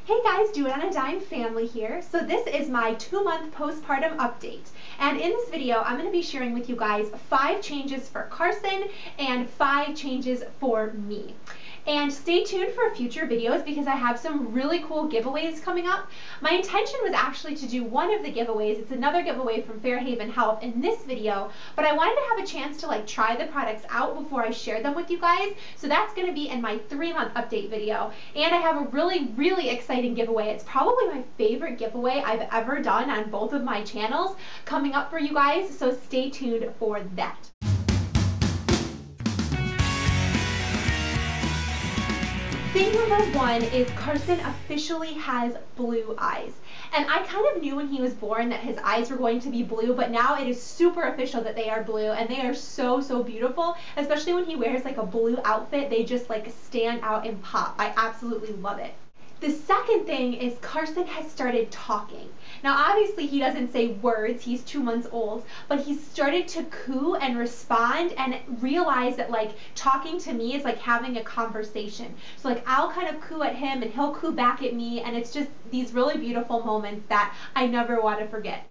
Hey guys, DoItOnaDime family here. So this is my 2-month postpartum update. And in this video, I'm going to be sharing with you guys 5 changes for Carson and 5 changes for me. And stay tuned for future videos because I have some really cool giveaways coming up. My intention was actually to do one of the giveaways. It's another giveaway from Fairhaven Health in this video, but I wanted to have a chance to try the products out before I share them with you guys. So that's going to be in my 3-month update video. And I have a really exciting giveaway. It's probably my favorite giveaway I've ever done on both of my channels coming up for you guys. So stay tuned for that. Thing number 1 is Carson officially has blue eyes. And I kind of knew when he was born that his eyes were going to be blue, but now it is super official that they are blue, and they are so beautiful, especially when he wears a blue outfit. They just stand out and pop. I absolutely love it. The second thing is Carson has started talking. Now obviously he doesn't say words, he's 2 months old, but he's started to coo and respond and realize that talking to me is like having a conversation. So I'll kind of coo at him and he'll coo back at me, and it's just these really beautiful moments that I never want to forget.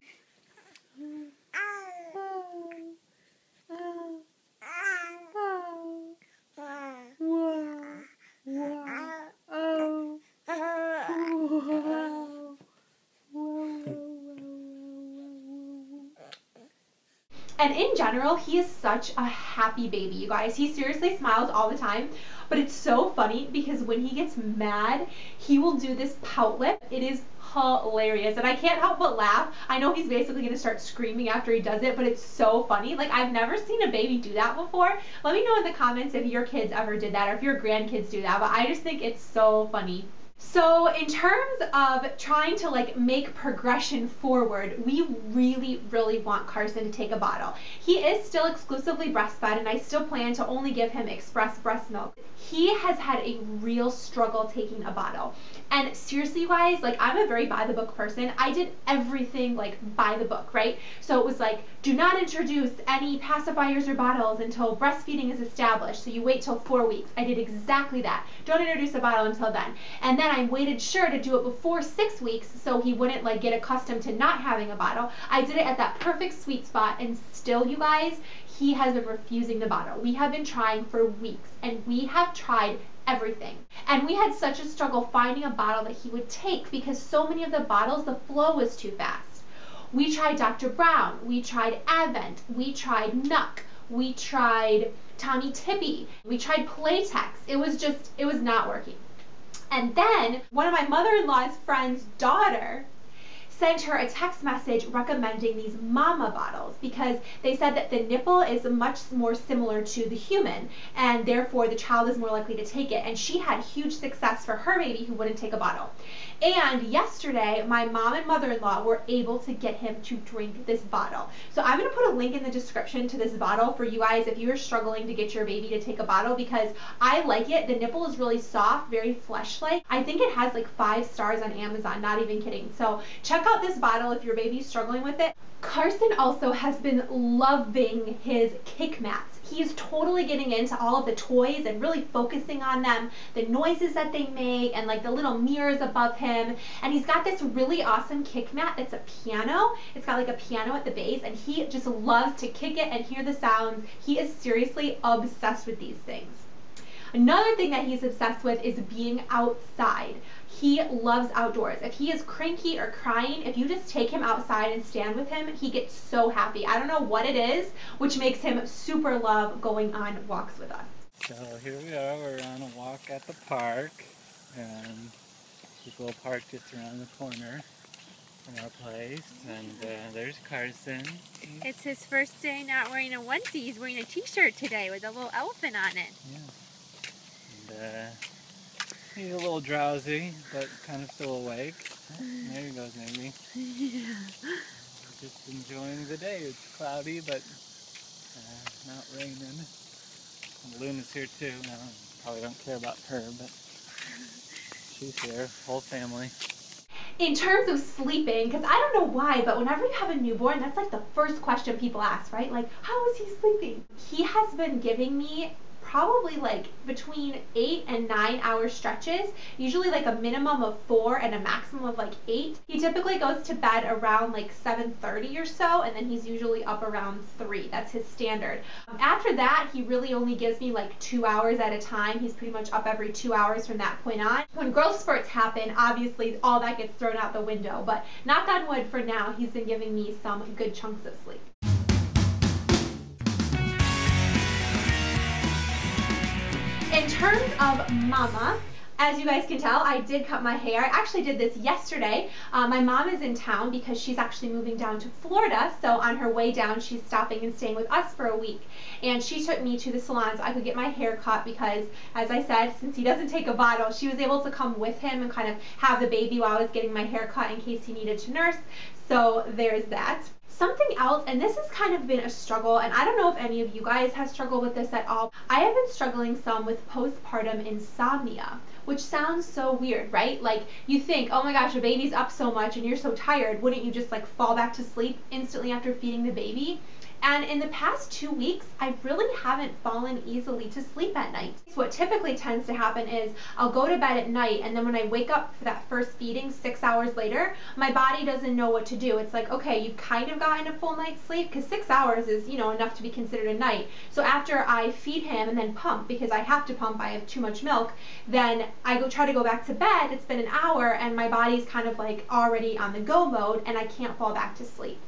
And in general, he is such a happy baby, you guys. He seriously smiles all the time, but it's so funny because when he gets mad, he will do this pout lip. It is hilarious, and I can't help but laugh. I know he's basically going to start screaming after he does it, but it's so funny. I've never seen a baby do that before. Let me know in the comments if your kids ever did that or if your grandkids do that, but I just think it's so funny. So in terms of trying to make progression forward, we really want Carson to take a bottle. He is still exclusively breastfed, and I still plan to only give him express breast milk. He has had a real struggle taking a bottle. And seriously, you guys, I'm a very by the book person. I did everything by the book, right? So it was do not introduce any pacifiers or bottles until breastfeeding is established. So you wait till 4 weeks. I did exactly that. Don't introduce a bottle until then. And then I waited sure to do it before 6 weeks so he wouldn't get accustomed to not having a bottle. I did it at that perfect sweet spot, and still, you guys, he has been refusing the bottle. We have been trying for weeks, and we have tried everything. And we had such a struggle finding a bottle that he would take because so many of the bottles, the flow was too fast. We tried Dr. Brown, we tried Advent, we tried Nuck, we tried Tommy Tippy, we tried Playtex. It was not working. And then one of my mother-in-law's friend's daughter sent her a text message recommending these mama bottles because they said that the nipple is much more similar to the human, and therefore the child is more likely to take it. And she had huge success for her baby who wouldn't take a bottle. And yesterday, my mom and mother-in-law were able to get him to drink this bottle. So I'm going to put a link in the description to this bottle for you guys if you're struggling to get your baby to take a bottle, because I like it. The nipple is really soft, very flesh-like. I think it has 5 stars on Amazon, not even kidding. So check out this bottle if your baby's struggling with it. Carson also has been loving his kick mats. He's totally getting into all of the toys and really focusing on them, the noises that they make, and the little mirrors above him. And he's got this really awesome kick mat that's a piano. It's got a piano at the base, and he just loves to kick it and hear the sounds. He is seriously obsessed with these things. Another thing that he's obsessed with is being outside. He loves outdoors. If he is cranky or crying, if you just take him outside and stand with him, he gets so happy. I don't know what it is, which makes him super love going on walks with us. So here we are, we're on a walk at the park, and the little park just around the corner from our place, and there's Carson. It's his first day not wearing a onesie. He's wearing a t-shirt today with a little elephant on it. Yeah. And he's a little drowsy, but kind of still awake. Oh, there he goes, maybe. Yeah. Just enjoying the day. It's cloudy, but not raining. And Luna's here too. Now, probably don't care about her, but she's here. Whole family. In terms of sleeping, because I don't know why, but whenever you have a newborn, that's the first question people ask, right? How is he sleeping? He has been giving me probably like between 8 and 9 hour stretches, usually like a minimum of 4 and a maximum of like 8. He typically goes to bed around like 7:30 or so, and then he's usually up around 3. That's his standard. After that, he really only gives me like 2 hours at a time. He's pretty much up every 2 hours from that point on. When growth spurts happen, obviously all that gets thrown out the window, but knock on wood, for now, he's been giving me some good chunks of sleep. In terms of mama, as you guys can tell, I did cut my hair. I actually did this yesterday. My mom is in town because she's actually moving down to Florida. So on her way down, she's stopping and staying with us for a week. And she took me to the salon so I could get my hair cut because, as I said, since he doesn't take a bottle, she was able to come with him and kind of have the baby while I was getting my hair cut in case he needed to nurse. So there's that. Something else, and this has kind of been a struggle, and I don't know if any of you guys have struggled with this at all. I have been struggling some with postpartum insomnia, which sounds so weird, right? Like you think, oh my gosh, the baby's up so much and you're so tired, wouldn't you just like fall back to sleep instantly after feeding the baby? And in the past 2 weeks, I really haven't fallen easily to sleep at night. So what typically tends to happen is I'll go to bed at night, and then when I wake up for that first feeding 6 hours later, my body doesn't know what to do. It's like, okay, you've kind of gotten a full night's sleep because 6 hours is, you know, enough to be considered a night. So after I feed him and then pump, because I have to pump, I have too much milk, then I try to go back to bed. It's been an hour and my body's kind of like already on the go mode and I can't fall back to sleep.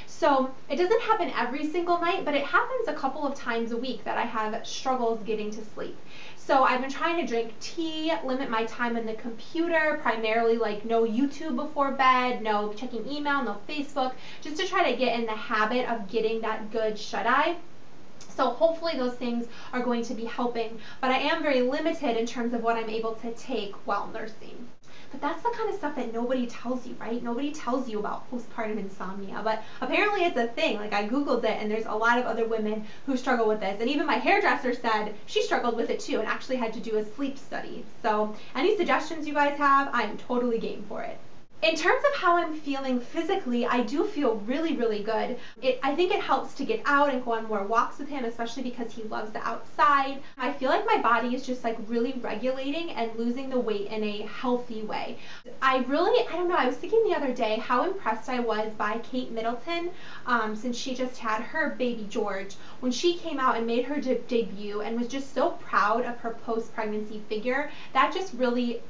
So it doesn't happen every single night, but it happens a couple of times a week that I have struggles getting to sleep. So I've been trying to drink tea, limit my time on the computer, primarily like no YouTube before bed, no checking email, no Facebook, just to try to get in the habit of getting that good shut-eye. So hopefully those things are going to be helping, but I am very limited in terms of what I'm able to take while nursing. But that's the kind of stuff that nobody tells you, right? Nobody tells you about postpartum insomnia, but apparently it's a thing. Like I Googled it and there's a lot of other women who struggle with this. And even my hairdresser said she struggled with it too and actually had to do a sleep study. So any suggestions you guys have, I'm totally game for it. In terms of how I'm feeling physically, I do feel really, really good. I think it helps to get out and go on more walks with him, especially because he loves the outside. I feel like my body is just like really regulating and losing the weight in a healthy way. I don't know, I was thinking the other day how impressed I was by Kate Middleton since she just had her baby George. When she came out and made her debut and was just so proud of her post-pregnancy figure, that just really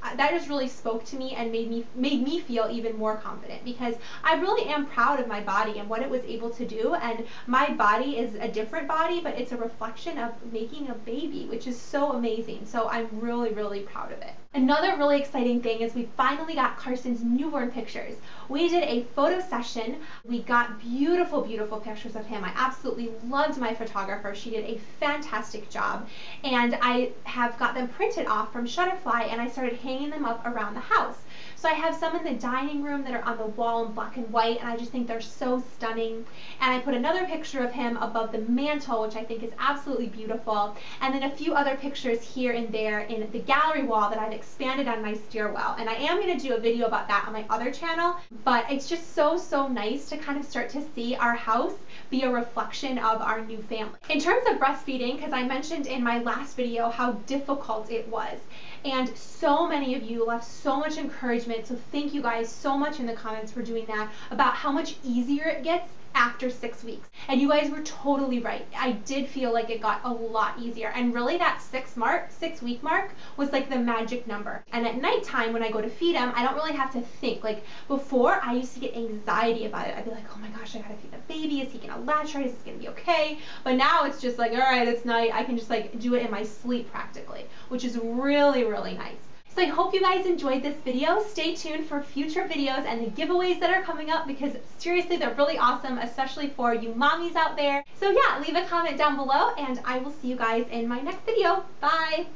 spoke to me and made me feel even more confident because I really am proud of my body and what it was able to do, and my body is a different body, but it's a reflection of making a baby, which is so amazing. So I'm really, really proud of it. Another really exciting thing is we finally got Carson's newborn pictures. We did a photo session. We got beautiful, beautiful pictures of him. I absolutely loved my photographer. She did a fantastic job. And I have got them printed off from Shutterfly and I started hanging them up around the house. So I have some in the dining room that are on the wall in black and white, and I just think they're so stunning. And I put another picture of him above the mantle, which I think is absolutely beautiful. And then a few other pictures here and there in the gallery wall that I've expanded on my stairwell. And I am going to do a video about that on my other channel, but it's just so, so nice to kind of start to see our house be a reflection of our new family. In terms of breastfeeding, because I mentioned in my last video how difficult it was, and so many of you left so much encouragement, so thank you guys so much in the comments for doing that, about how much easier it gets after 6 weeks. And you guys were totally right. I did feel like it got a lot easier. And really that 6 week mark was like the magic number. And at nighttime when I go to feed him, I don't really have to think. Like before, I used to get anxiety about it. I'd be like, oh my gosh, I gotta feed the baby. Is he gonna latch right? Is this gonna be okay? But now it's just like, all right, it's night. I can just like do it in my sleep practically, which is really, really nice. So I hope you guys enjoyed this video. Stay tuned for future videos and the giveaways that are coming up because seriously, they're really awesome, especially for you mommies out there. So yeah, leave a comment down below and I will see you guys in my next video. Bye!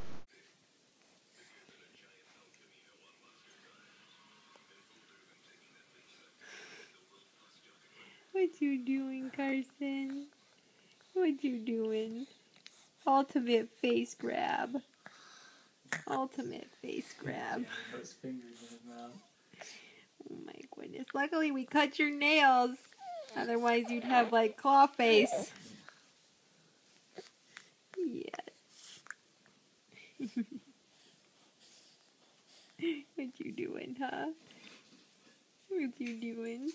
What you doing, Carson? What you doing? Ultimate face grab. Ultimate face grab. Those fingers in his mouth. Oh my goodness. Luckily we cut your nails. Otherwise you'd have like claw face. Yes. What you doing, huh? What you doing?